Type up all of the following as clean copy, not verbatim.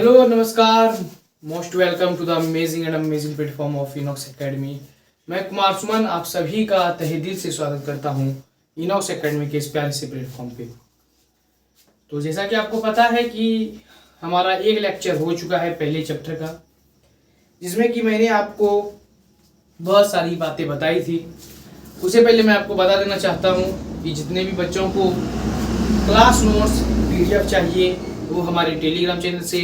Hello नमस्कार। Most welcome to the amazing and amazing platform of Inox academy. मैं कुमार सुमन आप सभी का तहे दिल से स्वागत करता हूं इनॉक्स एकेडमी के इस प्यारे से प्लेटफॉर्म पे। तो जैसा कि आपको पता है कि हमारा एक लेक्चर हो चुका है पहले चैप्टर का, जिसमें कि मैंने आपको बहुत सारी बातें बताई थी। उससे पहले मैं आपको बता देना चाहता हूँ कि जितने भी बच्चों को क्लास नोट्स PDF चाहिए वो हमारे टेलीग्राम चैनल से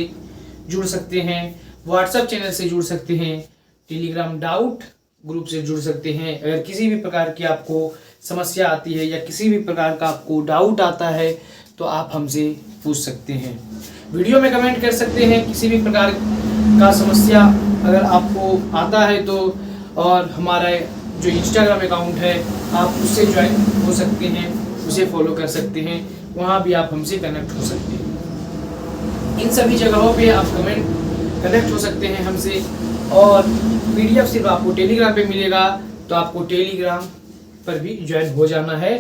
जुड़ सकते हैं, व्हाट्सएप चैनल से जुड़ सकते हैं, टेलीग्राम डाउट ग्रुप से जुड़ सकते हैं। अगर किसी भी प्रकार की आपको समस्या आती है या किसी भी प्रकार का आपको डाउट आता है तो आप हमसे पूछ सकते हैं, वीडियो में कमेंट कर सकते हैं। किसी भी प्रकार का समस्या अगर आपको आता है तो, और हमारा जो इंस्टाग्राम अकाउंट है आप उससे ज्वाइन हो सकते हैं, उसे फॉलो कर सकते हैं, वहाँ भी आप हमसे कनेक्ट हो सकते हैं। इन सभी जगहों पे आप कनेक्ट हो सकते हैं हमसे। और PDF सिर्फ आपको टेलीग्राम पे मिलेगा, तो आपको टेलीग्राम पर भी ज्वाइन हो जाना है,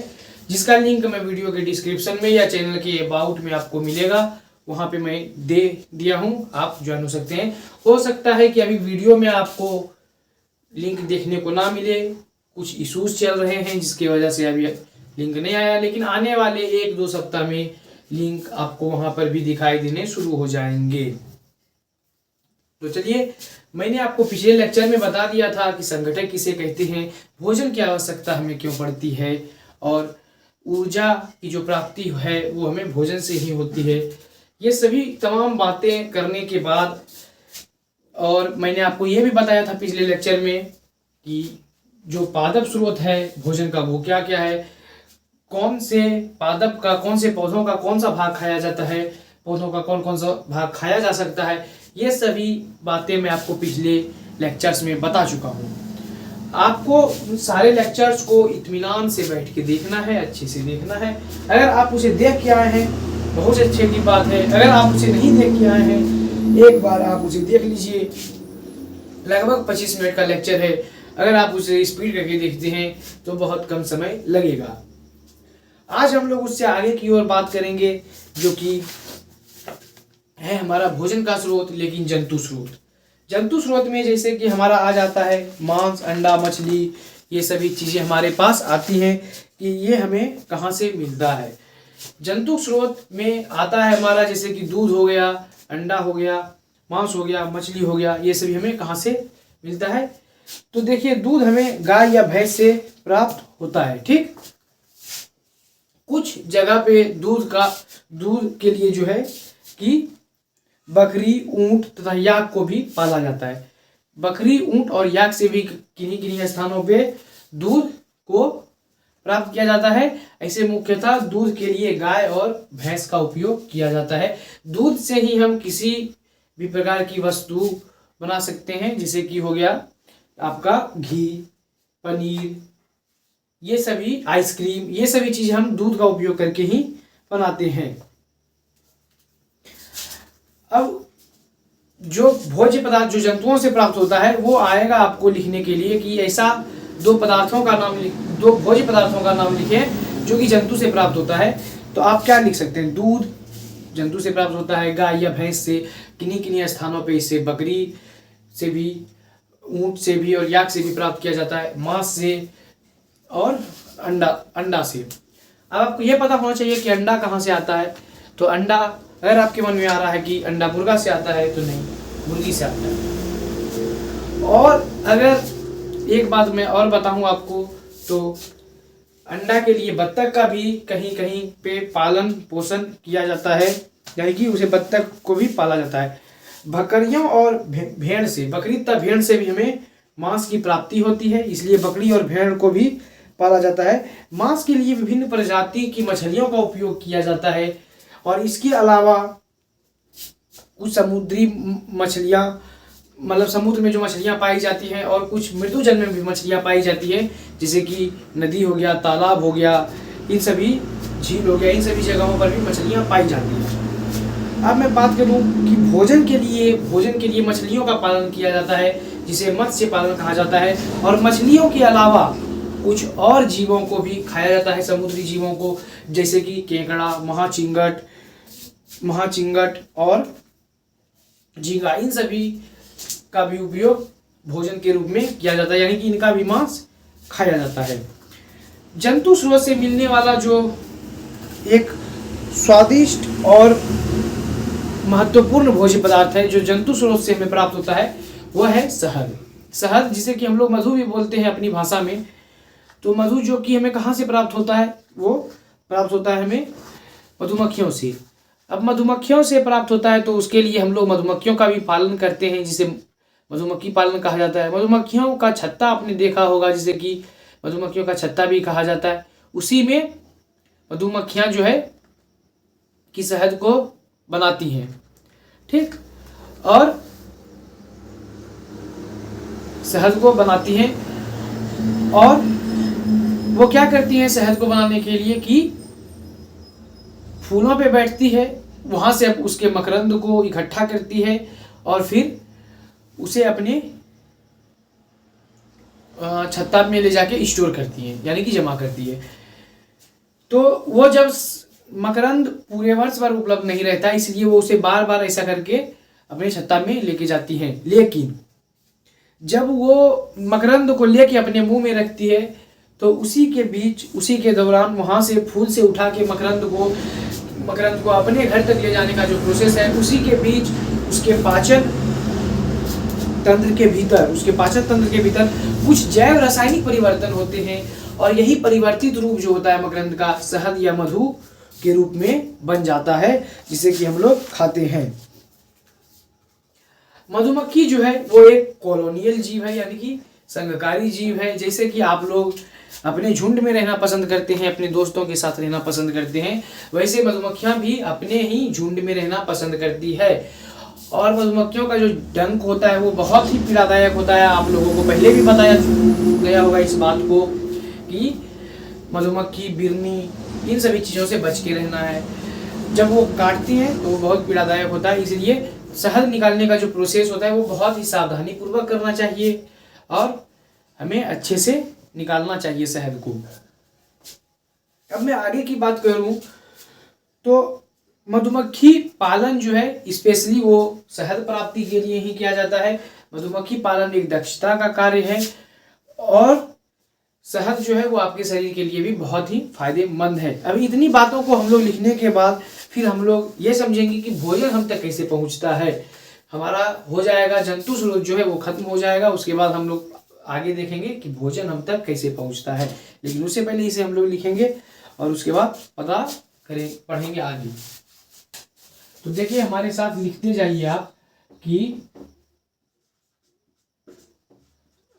जिसका लिंक मैं वीडियो के डिस्क्रिप्शन में या चैनल के अबाउट में आपको मिलेगा, वहाँ पे मैं दे दिया हूँ, आप ज्वाइन हो सकते हैं। हो सकता है कि अभी वीडियो में आपको लिंक देखने को ना मिले, कुछ इश्यूज चल रहे हैं जिसकी वजह से अभी लिंक नहीं आया, लेकिन आने वाले 1-2 सप्ताह में लिंक आपको वहां पर भी दिखाई देने शुरू हो जाएंगे। तो चलिए, मैंने आपको पिछले लेक्चर में बता दिया था कि संगठक किसे कहते हैं, भोजन की आवश्यकता हमें क्यों पड़ती है, और ऊर्जा की जो प्राप्ति है वो हमें भोजन से ही होती है। ये सभी तमाम बातें करने के बाद, और मैंने आपको ये भी बताया था पिछले लेक्चर में कि जो पादप स्रोत है भोजन का वो क्या क्या है, कौन से पादप का, कौन से पौधों का कौन सा भाग खाया जाता है, पौधों का कौन कौन सा भाग खाया जा सकता है। ये सभी बातें मैं आपको पिछले लेक्चर्स में बता चुका हूँ। आपको सारे लेक्चर्स को इत्मीनान से बैठ के देखना है, अच्छे से देखना है। अगर आप उसे देख के आए हैं बहुत अच्छी की बात है, अगर आप उसे नहीं देख के आए हैं एक बार आप उसे देख लीजिए। लगभग 25 मिनट का लेक्चर है, अगर आप उसे स्पीड करके देखते हैं तो बहुत कम समय लगेगा। आज हम लोग उससे आगे की ओर बात करेंगे, जो कि है हमारा भोजन का स्रोत, लेकिन जंतु स्रोत। जंतु स्रोत में जैसे कि हमारा आ जाता है मांस, अंडा, मछली, ये सभी चीजें हमारे पास आती हैं कि ये हमें कहाँ से मिलता है। जंतु स्रोत में आता है हमारा जैसे कि दूध हो गया, अंडा हो गया, मांस हो गया, मछली हो गया, ये सभी हमें कहाँ से मिलता है। तो देखिए, दूध हमें गाय या भैंस से प्राप्त होता है, ठीक। कुछ जगह पे दूध के लिए जो है कि बकरी, ऊंट तथा याक को भी पाला जाता है। बकरी, ऊंट और याक से भी किन्हीं स्थानों पे दूध को प्राप्त किया जाता है। ऐसे मुख्यतः दूध के लिए गाय और भैंस का उपयोग किया जाता है। दूध से ही हम किसी भी प्रकार की वस्तु बना सकते हैं, जैसे कि हो गया आपका घी, पनीर, ये सभी, आइसक्रीम, ये सभी चीजें हम दूध का उपयोग करके ही बनाते हैं। अब जो भोज्य पदार्थ जो जंतुओं से प्राप्त होता है वो आएगा आपको लिखने के लिए कि ऐसा दो भोज्य पदार्थों का नाम लिखें जो कि जंतु से प्राप्त होता है। तो आप क्या लिख सकते हैं, दूध जंतु से प्राप्त होता है, गाय या भैंस से, किन्हीं स्थानों पे इससे बकरी से भी, ऊंट से भी और याक से भी प्राप्त किया जाता है, मांस से और अंडा से। अब आपको यह पता होना चाहिए कि अंडा कहाँ से आता है। तो अंडा, अगर आपके मन में आ रहा है कि अंडा मुर्गा से आता है, तो नहीं, मुर्गी से आता है। और अगर एक बात मैं और बताऊं आपको, तो अंडा के लिए बत्तख का भी कहीं कहीं पे पालन पोषण किया जाता है, यानी कि उसे बत्तख को भी पाला जाता है। बकरियों और भेड़ से, बकरी तथा भेड़ से भी हमें मांस की प्राप्ति होती है, इसलिए बकरी और भेड़ को भी पाला जाता है। मांस के लिए विभिन्न प्रजाति की मछलियों का उपयोग किया जाता है, और इसके अलावा कुछ समुद्री मछलियां, मतलब समुद्र में जो मछलियां पाई जाती हैं, और कुछ मृदु जल में भी मछलियां पाई जाती हैं, जैसे कि नदी हो गया, तालाब हो गया, इन सभी झील हो गया, इन सभी जगहों पर भी मछलियां पाई जाती हैं। अब मैं बात करूं कि भोजन के लिए मछलियों का पालन किया जाता है, जिसे मत्स्य पालन कहा जाता है। और मछलियों के अलावा कुछ और जीवों को भी खाया जाता है, समुद्री जीवों को, जैसे कि केकड़ा, महाचिंगट और झींगा, इन सभी का भी उपयोग भोजन के रूप में किया जाता है, यानी कि इनका भी मांस खाया जाता है। जंतु स्रोत से मिलने वाला जो एक स्वादिष्ट और महत्वपूर्ण भोज्य पदार्थ है जो जंतु स्रोत से हमें प्राप्त होता है, वह है शहद। शहद जिसे कि हम लोग मधु भी बोलते हैं अपनी भाषा में। तो मधु जो कि हमें कहाँ से प्राप्त होता है, वो प्राप्त होता है हमें मधुमक्खियों से। अब मधुमक्खियों से प्राप्त होता है तो उसके लिए हम लोग मधुमक्खियों का भी पालन करते हैं, जिसे मधुमक्खी पालन कहा जाता है। मधुमक्खियों का छत्ता आपने देखा होगा, जिसे कि मधुमक्खियों का छत्ता भी कहा जाता है। उसी में मधुमक्खियां जो है कि शहद को बनाती हैं, ठीक, और शहद को बनाती हैं। और वो क्या करती हैं शहद को बनाने के लिए कि फूलों पे बैठती है, वहां से अब उसके मकरंद को इकट्ठा करती है और फिर उसे अपने छत्ता में ले जाके स्टोर करती है, यानी कि जमा करती है। तो वो जब मकरंद पूरे वर्ष भर उपलब्ध नहीं रहता, इसलिए वो उसे बार बार ऐसा करके अपने छत्ता में लेके जाती हैं। लेकिन जब वो मकरंद को लेके अपने मुंह में रखती है तो उसी के दौरान वहां से फूल से उठा के मकरंद को अपने घर तक ले जाने का जो प्रोसेस है, उसी के बीच उसके पाचन तंत्र के भीतर कुछ जैव रासायनिक परिवर्तन होते हैं और यही परिवर्तित रूप जो होता है मकरंद का, शहद या मधु के रूप में बन जाता है, जिसे कि हम लोग खाते हैं। मधुमक्खी जो है वो एक कॉलोनियल जीव है, यानी कि संघकारी जीव है। जैसे कि आप लोग अपने झुंड में रहना पसंद करते हैं, अपने दोस्तों के साथ रहना पसंद करते हैं, वैसे मधुमक्खियां भी अपने ही झुंड में रहना पसंद करती है। और मधुमक्खियों का जो डंक होता है वो बहुत ही पीड़ादायक होता है। आप लोगों को पहले भी बताया गया होगा इस बात को कि मधुमक्खी, बिर्नी, इन सभी चीज़ों से बच के रहना है। जब वो काटती हैं तो वो बहुत पीड़ादायक होता है, इसलिए शहद निकालने का जो प्रोसेस होता है वो बहुत ही सावधानी पूर्वक करना चाहिए और हमें अच्छे से निकालना चाहिए शहद को। अब मैं आगे की बात करूं तो मधुमक्खी पालन जो है स्पेशली वो शहद प्राप्ति के लिए ही किया जाता है। मधुमक्खी पालन एक दक्षता का कार्य है और शहद जो है वो आपके शरीर के लिए भी बहुत ही फायदेमंद है। अब इतनी बातों को हम लोग लिखने के बाद फिर हम लोग ये समझेंगे कि भोजन हम तक कैसे पहुंचता है। हमारा हो जाएगा जंतु स्रोत जो है वो खत्म हो जाएगा, उसके बाद हम लोग आगे देखेंगे कि भोजन हम तक कैसे पहुंचता है। लेकिन उससे पहले इसे हम लोग लिखेंगे और उसके बाद पढ़ेंगे आगे। तो देखिए हमारे साथ लिखते जाइए आप कि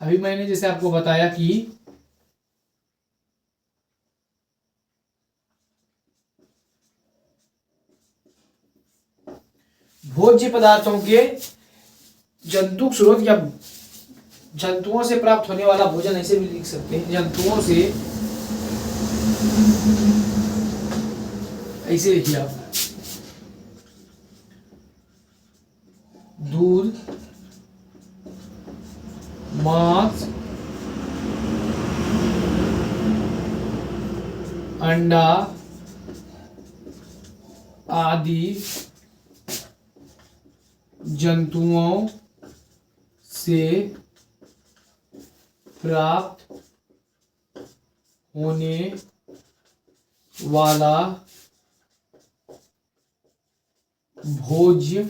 अभी मैंने जैसे आपको बताया कि भोज्य पदार्थों के जंतु स्रोत या जंतुओं से प्राप्त होने वाला भोजन, ऐसे भी लिख सकते हैं जंतुओं से, ऐसे लिखिए आप, दूध, मांस, अंडा आदि जंतुओं से प्राप्त होने वाला भोज्य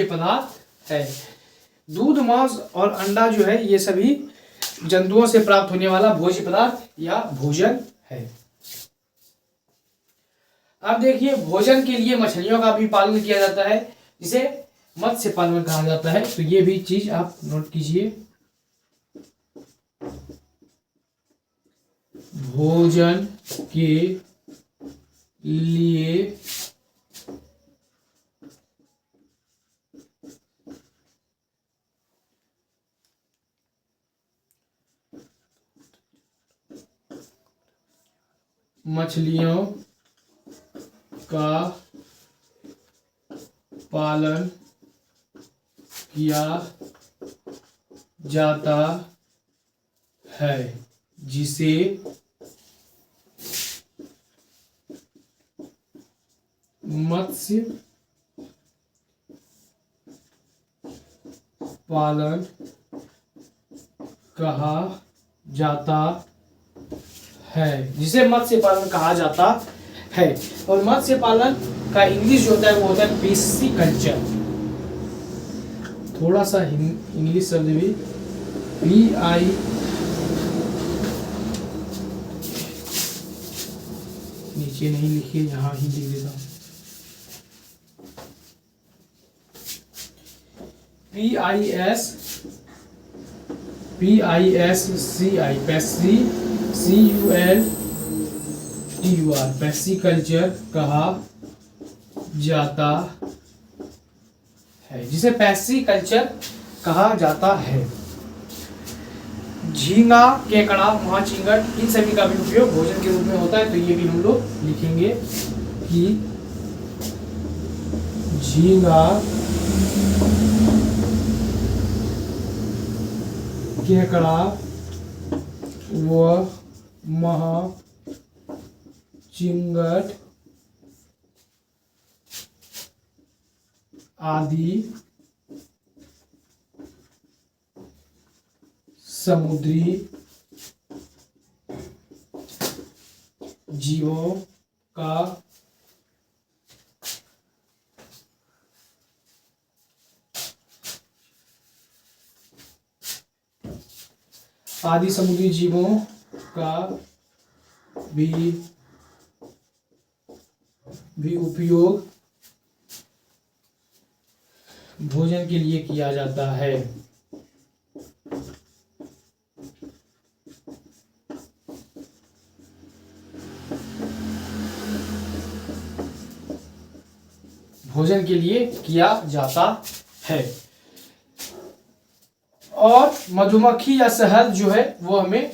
पदार्थ है। दूध, मांस और अंडा जो है ये सभी जंतुओं से प्राप्त होने वाला भोज्य पदार्थ या भोजन है। अब देखिए भोजन के लिए मछलियों का भी पालन किया जाता है, जिसे मत्स्य पालन कहा जाता है। तो ये भी चीज आप नोट कीजिए। भोजन के लिए मछलियों का पालन किया जाता है, जिसे मत्स्य पालन कहा जाता है, जिसे मत्स्य पालन कहा जाता है। और मत्स्य पालन का इंग्लिश जो होता है वो होता है पिस्सीकल्चर। थोड़ा सा इंग्लिश शब्द भी PI नीचे नहीं लिखिए, यहाँ ही लिख देता हूँ। PISCI पैसिकल्चर कहा जाता है, जिसे पैसिकल्चर कहा जाता है। झींगा, केकड़ा, महाचिंगट, इन सभी का भी उपयोग भोजन के रूप में होता है। तो ये भी हम लोग लिखेंगे कि झींगा, केकड़ा व महाचिंगट आदि समुद्री जीवों का भी उपयोग भोजन के लिए किया जाता है। भोजन के लिए किया जाता है। और मधुमक्खी या शहद जो है वो हमें,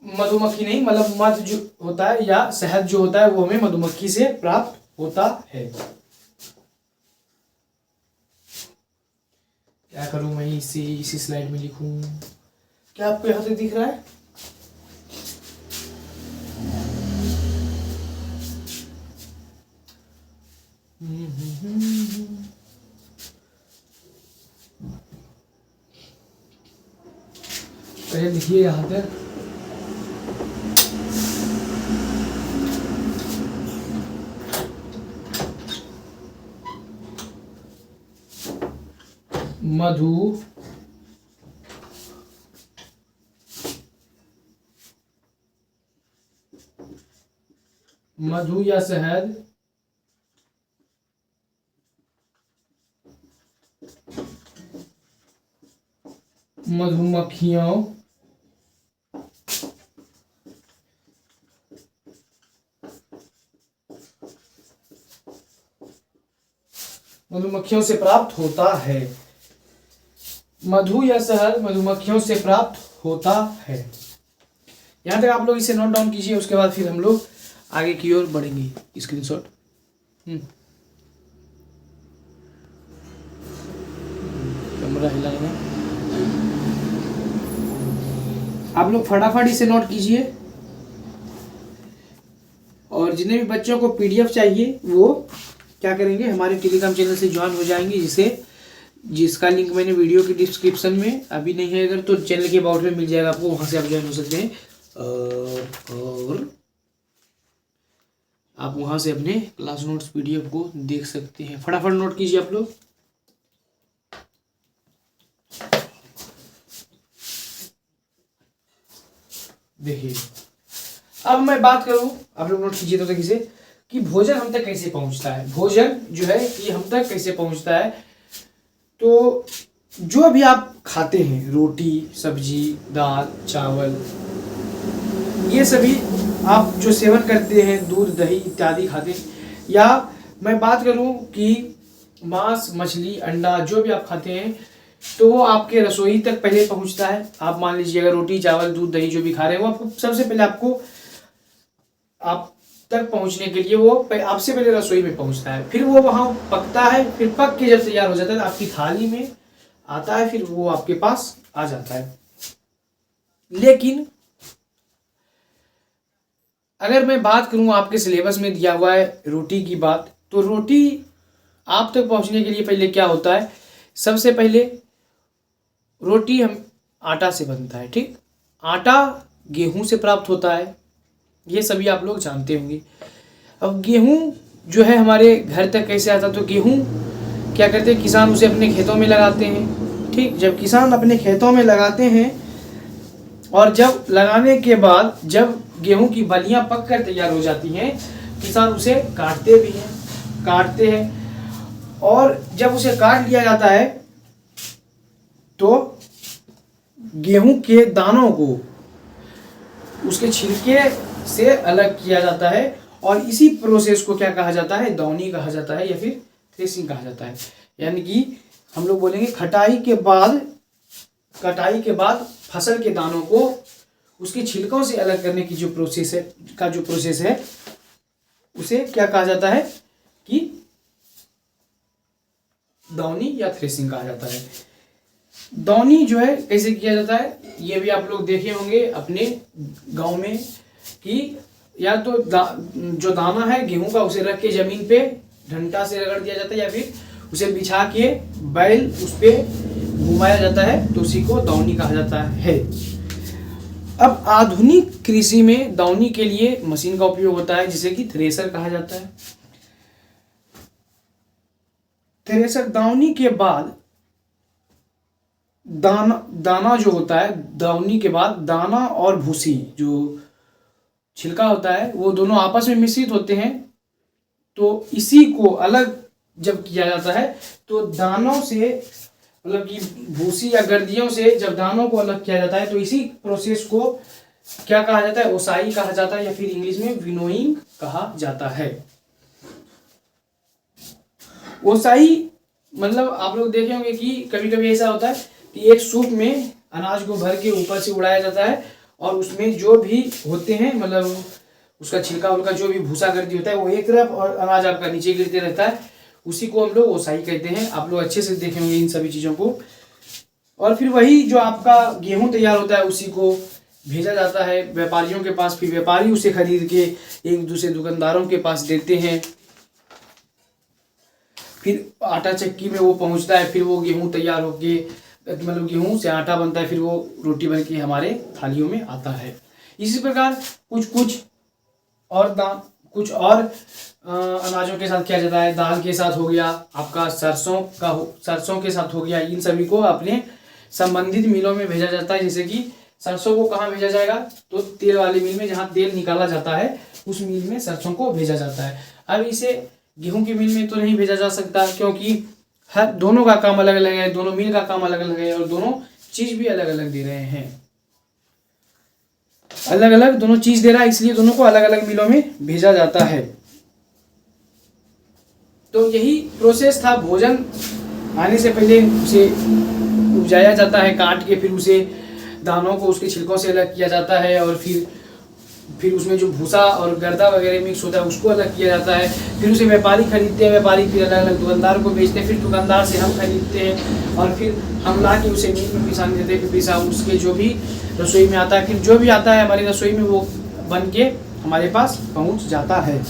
मधुमक्खी नहीं मतलब मध जो होता है या शहद जो होता है वो हमें मधुमक्खी से प्राप्त होता है। क्या करूं मैं, इसी स्लाइड में लिखूं? क्या आपको यहां तक दिख रहा है? पहले लिखिए यहां तक। मधु या शहद मधुमक्खियों से प्राप्त होता है। मधु या शहद मधुमक्खियों से प्राप्त होता है। यहां तक आप लोग इसे नोट डाउन कीजिए, उसके बाद फिर हम लोग आगे की ओर बढ़ेंगे। स्क्रीनशॉट कैमरा हिलाएगा, आप लोग फटाफट इसे नोट कीजिए। और जितने भी बच्चों को PDF चाहिए वो क्या करेंगे, हमारे टेलीग्राम चैनल से ज्वाइन हो जाएंगे, जिसका लिंक मैंने वीडियो की डिस्क्रिप्शन में, अभी नहीं है अगर तो चैनल के अबाउट में मिल जाएगा आपको, वहां से आप ज्वाइन हो सकते हैं। और आप वहां से अपने क्लास नोट्स PDF को देख सकते हैं। फटाफट नोट कीजिए आप लोग। देखिए अब मैं बात करूं, आप लोग नोट कीजिए तो देखिए से कि भोजन हम तक कैसे पहुंचता है। भोजन जो है कि हम तक कैसे पहुंचता है, तो जो भी आप खाते हैं, रोटी, सब्जी, दाल, चावल, ये सभी आप जो सेवन करते हैं, दूध, दही इत्यादि खाते हैं, या मैं बात करूं कि मांस, मछली, अंडा जो भी आप खाते हैं, तो वो आपके रसोई तक पहले पहुंचता है। आप मान लीजिए अगर रोटी, चावल, दूध, दही जो भी खा रहे हैं वो आपको सबसे पहले आप तक पहुंचने के लिए वो आपसे पहले रसोई में पहुंचता है, फिर वो वहां पकता है, फिर पक के जब तैयार हो जाता है तो आपकी थाली में आता है, फिर वो आपके पास आ जाता है। लेकिन अगर मैं बात करूँ आपके सिलेबस में दिया हुआ है रोटी की बात, तो रोटी आप तक पहुंचने के लिए पहले क्या होता है, सबसे पहले रोटी हम आटा से बनता है, ठीक। आटा गेहूं से प्राप्त होता है, ये सभी आप लोग जानते होंगे। अब गेहूं जो है हमारे घर तक कैसे आता, तो गेहूं क्या करते हैं, किसान उसे अपने खेतों में लगाते हैं, ठीक। जब किसान अपने खेतों में लगाते हैं और जब लगाने के बाद जब गेहूं की बलियां पक कर तैयार हो जाती हैं, किसान उसे काटते हैं और जब उसे काट लिया जाता है तो गेहूं के दानों को उसके छिलके से अलग किया जाता है और इसी प्रोसेस को क्या कहा जाता है, दौनी कहा जाता है या फिर थ्रेसिंग कहा जाता है। यानी कि हम लोग बोलेंगे कटाई के बाद फसल के दानों को उसके छिलकों से अलग करने की जो प्रोसेस है उसे क्या कहा जाता है कि दौनी या थ्रेसिंग कहा जाता है। दौनी जो है कैसे किया जाता है, ये भी आप लोग देखे होंगे अपने गांव में कि या तो जो दाना है गेहूं का उसे रख के जमीन पे डंडा से रगड़ दिया जाता है या फिर उसे बिछा के बैल उस पे घुमाया जाता है, तो उसी को दौनी कहा जाता है। अब आधुनिक कृषि में दौनी के लिए मशीन का उपयोग होता है जिसे कि थ्रेसर कहा जाता है। थ्रेसर दौनी के बाद दाना जो होता है, दौनी के बाद दाना और भूसी जो छिलका होता है वो दोनों आपस में मिश्रित होते हैं, तो इसी को अलग जब किया जाता है तो दानों से मतलब कि भूसी या गर्दियों से जब दानों को अलग किया जाता है तो इसी प्रोसेस को क्या कहा जाता है, ओसाई कहा जाता है या फिर इंग्लिश में विनोइंग कहा जाता है। ओसाई मतलब आप लोग देखे होंगे कि कभी कभी ऐसा होता है कि एक सूप में अनाज को भर के ऊपर से उड़ाया जाता है और उसमें जो भी होते हैं मतलब उसका छिलका उनका जो भी भूसा गर्दी होता है वो एक तरफ और अनाज आपका नीचे गिरते रहता है, उसी को हम लोग ओसाई कहते हैं। आप लोग अच्छे से देखे होंगे इन सभी चीज़ों को। और फिर वही जो आपका गेहूं तैयार होता है उसी को भेजा जाता है व्यापारियों के पास, फिर व्यापारी उसे खरीद के एक दूसरे दुकानदारों के पास देते हैं, फिर आटा चक्की में वो पहुंचता है, फिर वो गेहूं तैयार होके मतलब गेहूं से आटा बनता है, फिर वो रोटी बन के हमारे थालियों में आता है। इसी प्रकार कुछ और अनाजों के साथ किया जाता है। दाल के साथ हो गया आपका, सरसों के साथ हो गया, इन सभी को अपने संबंधित मिलों में भेजा जाता है। जैसे कि सरसों को कहाँ भेजा जाएगा, तो तेल वाली मिल में, जहाँ तेल निकाला जाता है उस मिल में सरसों को भेजा जाता है। अब इसे गेहूं की मिल में तो नहीं भेजा जा सकता क्योंकि हर दोनों का काम अलग अलग है, दोनों मिल का काम अलग अलग है और दोनों चीज भी अलग अलग दे रहे हैं, अलग अलग दोनों चीज दे रहा है, इसलिए दोनों को अलग अलग मिलों में भेजा जाता है। तो यही प्रोसेस था, भोजन आने से पहले उसे उपजाया जाता है काट के, फिर उसे दानों को उसके छिलकों से अलग किया जाता है और फिर उसमें जो भूसा और गर्दा वगैरह मिक्स होता है उसको अलग किया जाता है, फिर उसे व्यापारी खरीदते हैं, व्यापारी फिर अलग अलग दुकानदार को बेचते हैं, फिर दुकानदार से हम खरीदते हैं और फिर हम ला के उसे मील में पिसाने देते हैं, फिर पिसा उसके जो भी रसोई में आता है, फिर जो भी आता है हमारी रसोई में वो बन के हमारे पास पहुँच जाता है।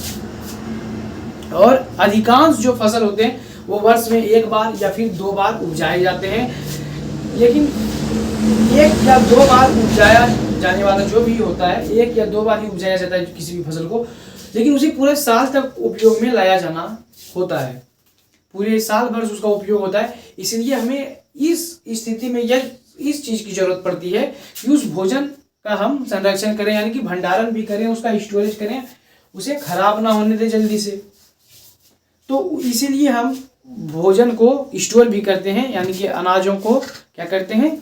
और अधिकांश जो फसल होते हैं वो वर्ष में एक बार या फिर 2 बार उपजाए जाते हैं, लेकिन 1 या 2 बार उपजाया जाने वाला जो भी होता है 1 या 2 बार ही उपजाया जाता है किसी भी फसल को, लेकिन उसे पूरे साल तक उपयोग में लाया जाना होता है, पूरे साल भर उसका उपयोग होता है। इसलिए हमें इस स्थिति में इस चीज़ की जरूरत पड़ती है कि उस भोजन का हम संरक्षण करें, यानी कि भंडारण भी करें, उसका स्टोरेज करें, उसे खराब ना होने दें जल्दी से। तो इसीलिए हम भोजन को स्टोर भी करते हैं, यानी कि अनाजों को क्या करते हैं,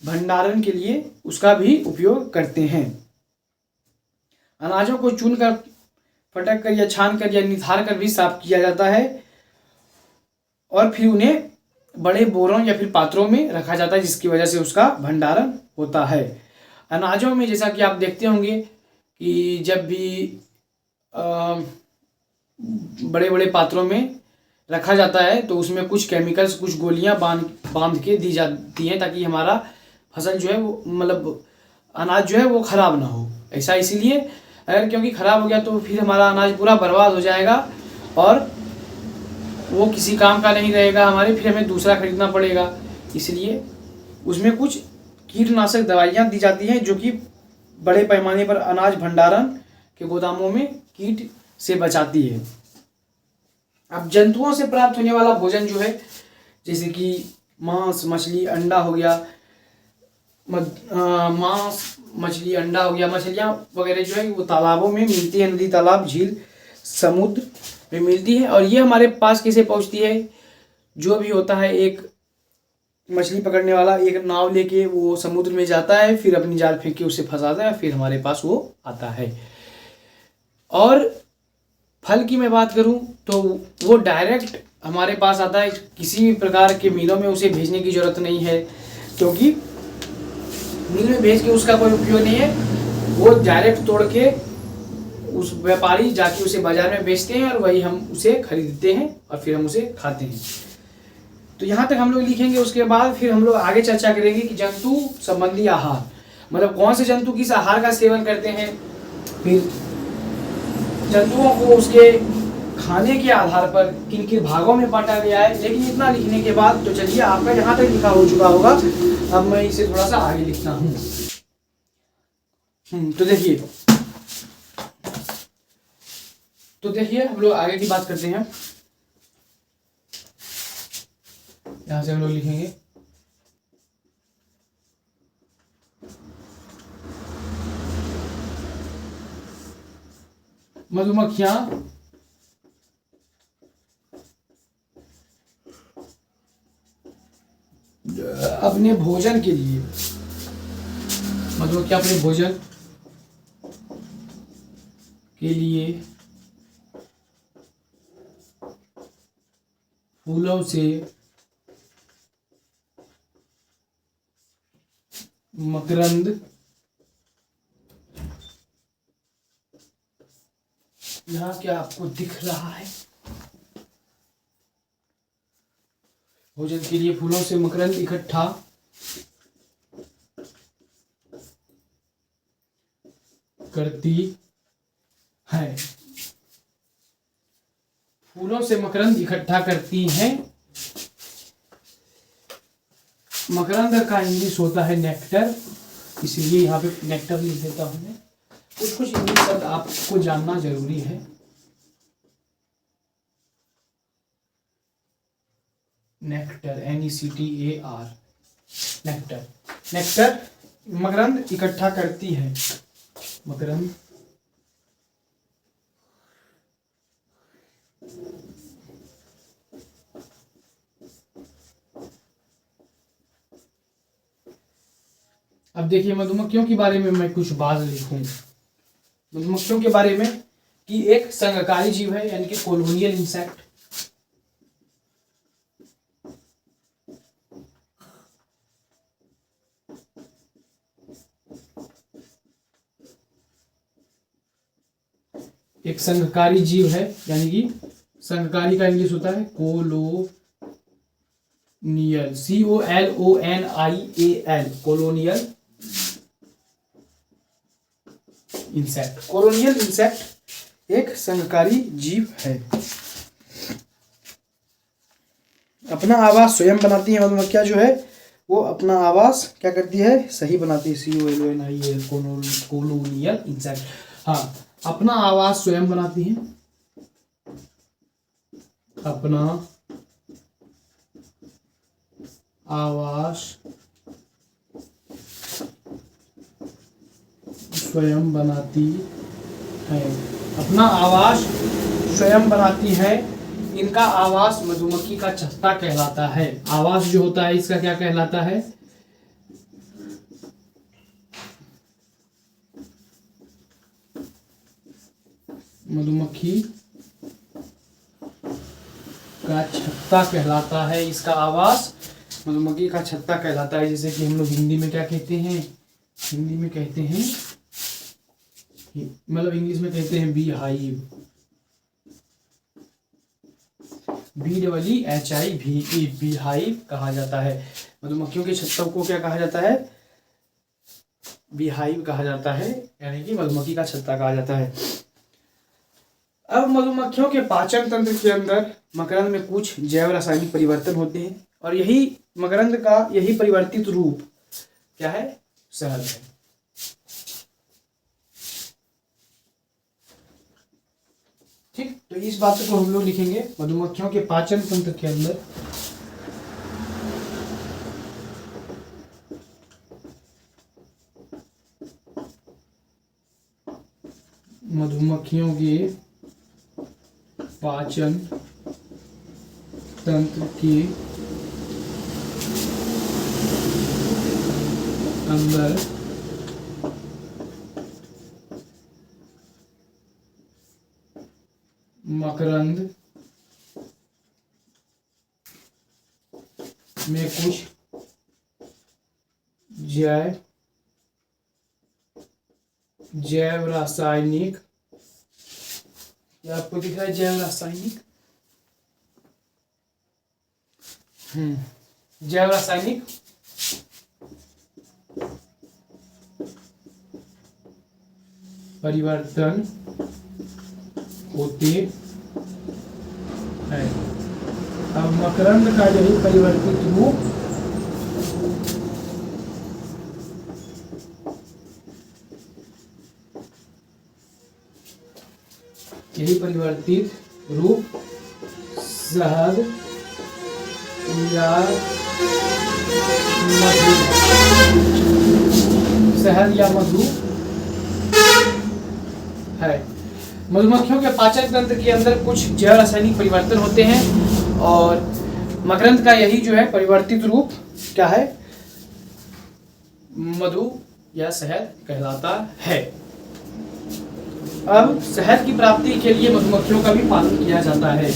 भंडारण के लिए उसका भी उपयोग करते हैं। अनाजों को चुन कर, फटक कर या छान कर या निथार कर भी साफ किया जाता है और फिर उन्हें बड़े बोरों या फिर पात्रों में रखा जाता है, जिसकी वजह से उसका भंडारण होता है। अनाजों में जैसा कि आप देखते होंगे कि जब भी बड़े बड़े पात्रों में रखा जाता है तो उसमें कुछ केमिकल्स, कुछ गोलियां बांध के दी जाती हैं ताकि हमारा फसल जो है वो मतलब अनाज जो है वो खराब ना हो। ऐसा इसीलिए अगर क्योंकि ख़राब हो गया तो फिर हमारा अनाज पूरा बर्बाद हो जाएगा और वो किसी काम का नहीं रहेगा हमारे, फिर हमें दूसरा खरीदना पड़ेगा। इसलिए उसमें कुछ कीटनाशक दवाइयाँ दी जाती हैं जो कि बड़े पैमाने पर अनाज भंडारण के गोदामों में कीट से बचाती है। अब जंतुओं से प्राप्त होने वाला भोजन जो है, जैसे कि मांस मछली अंडा हो गया, मांस मछली अंडा हो गया, मछलियाँ वगैरह जो है वो तालाबों में मिलती है, नदी तालाब झील समुद्र में मिलती है। और ये हमारे पास कैसे पहुँचती है, जो भी होता है एक मछली पकड़ने वाला एक नाव लेके वो समुद्र में जाता है, फिर अपनी जाल फेंक के उसे फंसाता है, फिर हमारे पास वो आता है। और फल की मैं बात करूं तो वो डायरेक्ट हमारे पास आता है, किसी भी प्रकार के मिलों में उसे भेजने की ज़रूरत नहीं है, क्योंकि मिल में भेज के उसका कोई उपयोग नहीं है। वो डायरेक्ट तोड़ के उस व्यापारी जाके उसे बाजार में बेचते हैं और वही हम उसे खरीदते हैं और फिर हम उसे खाते हैं। तो यहाँ तक हम लोग लिखेंगे। उसके बाद फिर हम लोग आगे चर्चा करेंगे कि जंतु संबंधी आहार, मतलब कौन से जंतु किस आहार का सेवन करते हैं, फिर जंतुओं को उसके खाने के आधार पर किन किन भागों में बांटा गया है। लेकिन इतना लिखने के बाद तो चलिए आपका यहाँ तक लिखा हो चुका होगा, अब मैं इसे थोड़ा सा आगे लिखता हूँ। तो देखिए हम लोग आगे की बात करते हैं। यहां से हम लोग लिखेंगे मधुमक्खियां अपने भोजन के लिए, मधुमक्खियां अपने भोजन के लिए फूलों से मकरंद यहाँ क्या आपको दिख रहा है, भोजन के लिए फूलों से मकरंद इकट्ठा करती है, फूलों से मकरंद इकट्ठा करती हैं। मकरंद का इंग्लिश होता है नेक्टर, इसलिए यहाँ पे नेक्टर लिख देता हूँ मैं। कुछ कुछ इंग्लिश शब्द आपको जानना जरूरी है। नेक्टर NECTAR, नेक्टर, नेक्टर मकरंद इकट्ठा करती है, मकरंद अब देखिए मधुमक्खियों के बारे में मैं कुछ बात लिखूं, मधुमक्खियों के बारे में कि एक संघकारी जीव है, यानी कि कॉलोनियल इंसेक्ट। एक संघकारी जीव है, यानी कि संघकारी का इंग्लिश होता है colonial, COLONIAL, colonial insect. Colonial insect एक संघकारी जीव है। अपना आवास स्वयं बनाती है मधुमक्खियां जो है वो अपना आवास क्या करती है, सही बनाती है, COLONIAL, कॉलोनियल इंसेक्ट। हाँ, अपना आवास स्वयं बनाती है, अपना आवास स्वयं बनाती है, अपना आवास स्वयं बनाती है। इनका आवास मधुमक्खी का छत्ता कहलाता है। आवास जो होता है इसका क्या कहलाता है, मधुमक्खी का छत्ता कहलाता है। इसका आवास मधुमक्खी का छत्ता कहलाता है। जैसे कि हम लोग हिंदी में क्या कहते हैं, हिंदी में कहते हैं, मतलब इंग्लिश में कहते हैं bee hive, BEEHIVE, bee hive कहा जाता है। मधुमक्खियों के छत्ते को क्या कहा जाता है, बीहाइव कहा जाता है, यानी कि मधुमक्खी का छत्ता कहा जाता है। अब मधुमक्खियों के पाचन तंत्र के अंदर मकरंद में कुछ जैव रासायनिक परिवर्तन होते हैं और यही मकरंद का यही परिवर्तित रूप क्या है, शहद है। ठीक, तो इस बात को हम लोग लिखेंगे, मधुमक्खियों के पाचन तंत्र के अंदर मधुमक्खियों के पाचन तंत्र के अंदर मकरंद में कुछ जैव रासायनिक, आपको दिख रहा है जैव रासायनिक, जैव रासायनिक परिवर्तन होते हैं। अब मकरंद का यही परिवर्तित रूप शहद या मधु, शहद या मधु है। मधुमक्खियों के पाचन तंत्र के अंदर कुछ जैव रासायनिक परिवर्तन होते हैं और मकरंद का यही जो है परिवर्तित रूप क्या है, मधु या शहद कहलाता है। अब शहद की प्राप्ति के लिए मधुमक्खियों का भी पालन किया जाता है।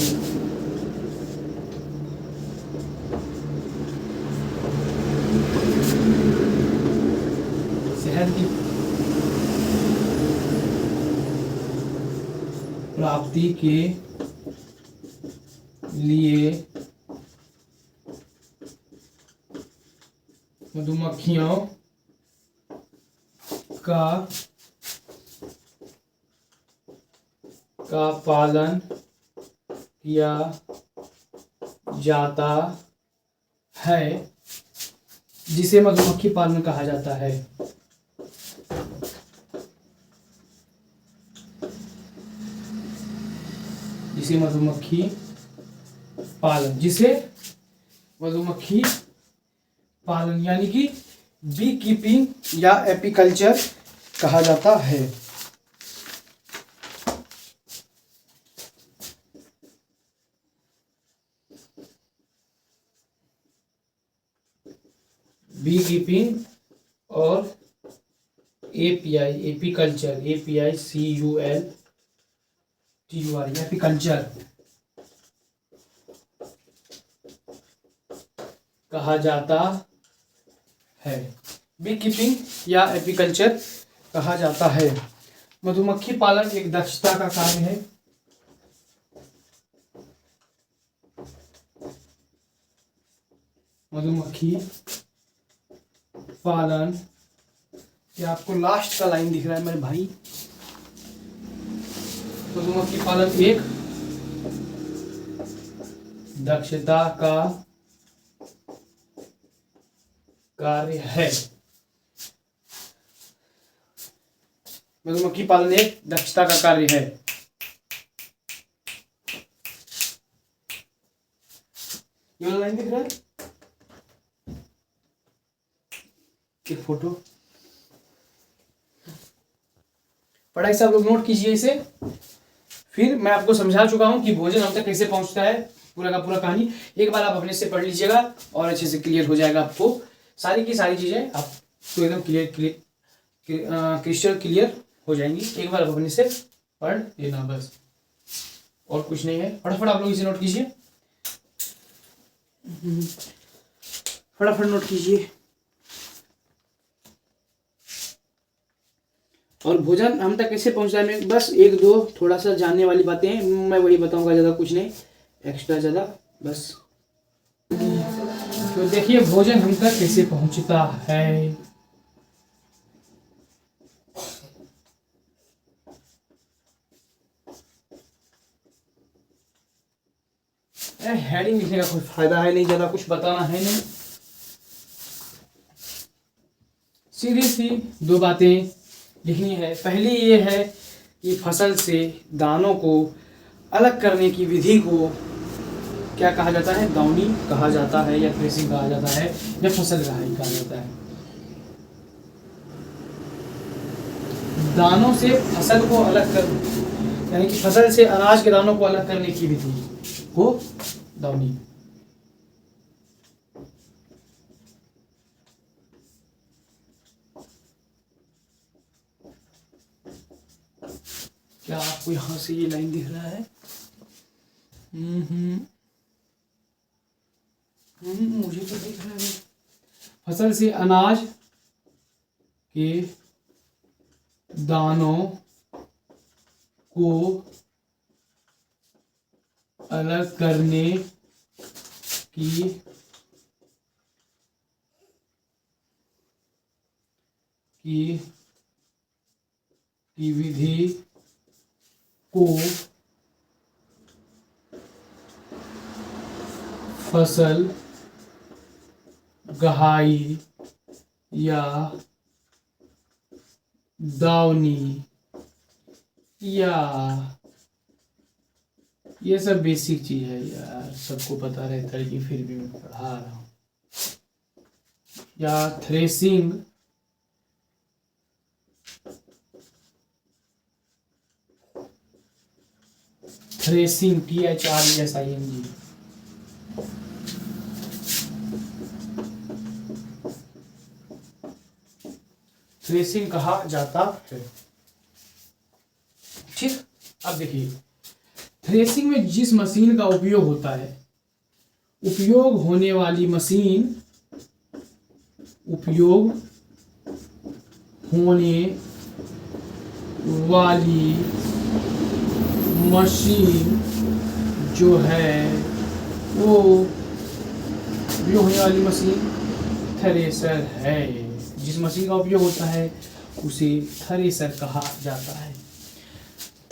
शहद की प्राप्ति के लिए मधुमक्खियों का पालन किया जाता है, जिसे मधुमक्खी पालन कहा जाता है। जिसे मधुमक्खी पालन यानी कि बी कीपिंग या एपीकल्चर कहा जाता है। बी कीपिंग और एपीकल्चर, एपीकल्चर कहा जाता है। बी कीपिंग या एपीकल्चर कहा जाता है। मधुमक्खी पालन एक दक्षता का कार्य है। मधुमक्खी पालन, क्या आपको लास्ट का लाइन दिख रहा है मेरे भाई? मधुमक्खी पालन एक दक्षता का कार्य है। मधुमक्खी पालन एक दक्षता का कार्य है। ये वाला लाइन दिख रहा है, एक फोटो। पढ़ाई से आप लोग नोट कीजिए इसे। फिर मैं आपको समझा चुका हूं कि भोजन हम तक कैसे पहुंचता है, पूरा का पूरा कहानी एक बार आप अपने से पढ़ लीजिएगा और अच्छे से क्लियर हो जाएगा। आपको सारी की सारी चीजें आपको एकदम क्रिस्टल क्लियर हो जाएंगी। एक बार आप अपने से पढ़ लेना बस, और कुछ नहीं है। फटाफट आप लोग इसे नोट कीजिए, फटाफट नोट कीजिए। और भोजन हम तक कैसे पहुंचता है, मैं बस एक दो थोड़ा सा जानने वाली बातें हैं, मैं वही बताऊंगा, ज़्यादा कुछ नहीं एक्स्ट्रा ज़्यादा बस। तो देखिए भोजन हम तक कैसे पहुंचता है। हेडिंग लिखने का कोई फायदा है नहीं, ज़्यादा कुछ बताना है नहीं, सीधी सी दो बातें लिखनी है। पहली ये है कि फसल से दानों को अलग करने की विधि को क्या कहा जाता है, दावनी कहा जाता है या थ्रेसिंग कहा जाता है या फसल कढ़ाई कहा जाता है। दानों से फसल को अलग कर, यानी कि फसल से अनाज के दानों को अलग करने की विधि को दावनी। क्या आपको यहां से ये लाइन दिख रहा है? मुझे तो दिख रहा है। फसल से अनाज के दानों को अलग करने की विधि को फसल गहाई या दावनी या, ये सब बेसिक चीज है यार, सबको पता रहता है कि फिर भी मैं पढ़ा रहा हूँ। या थ्रेसिंग थ्रेसिंग THRESING थ्रेसिंग कहा जाता है। ठीक, अब देखिए थ्रेसिंग में जिस मशीन का उपयोग होता है, उपयोग होने वाली मशीन, उपयोग होने वाली मशीन जो है वो, उपयोग होने वाली मशीन थ्रेसर है। जिस मशीन का उपयोग होता है उसे थ्रेसर कहा जाता है।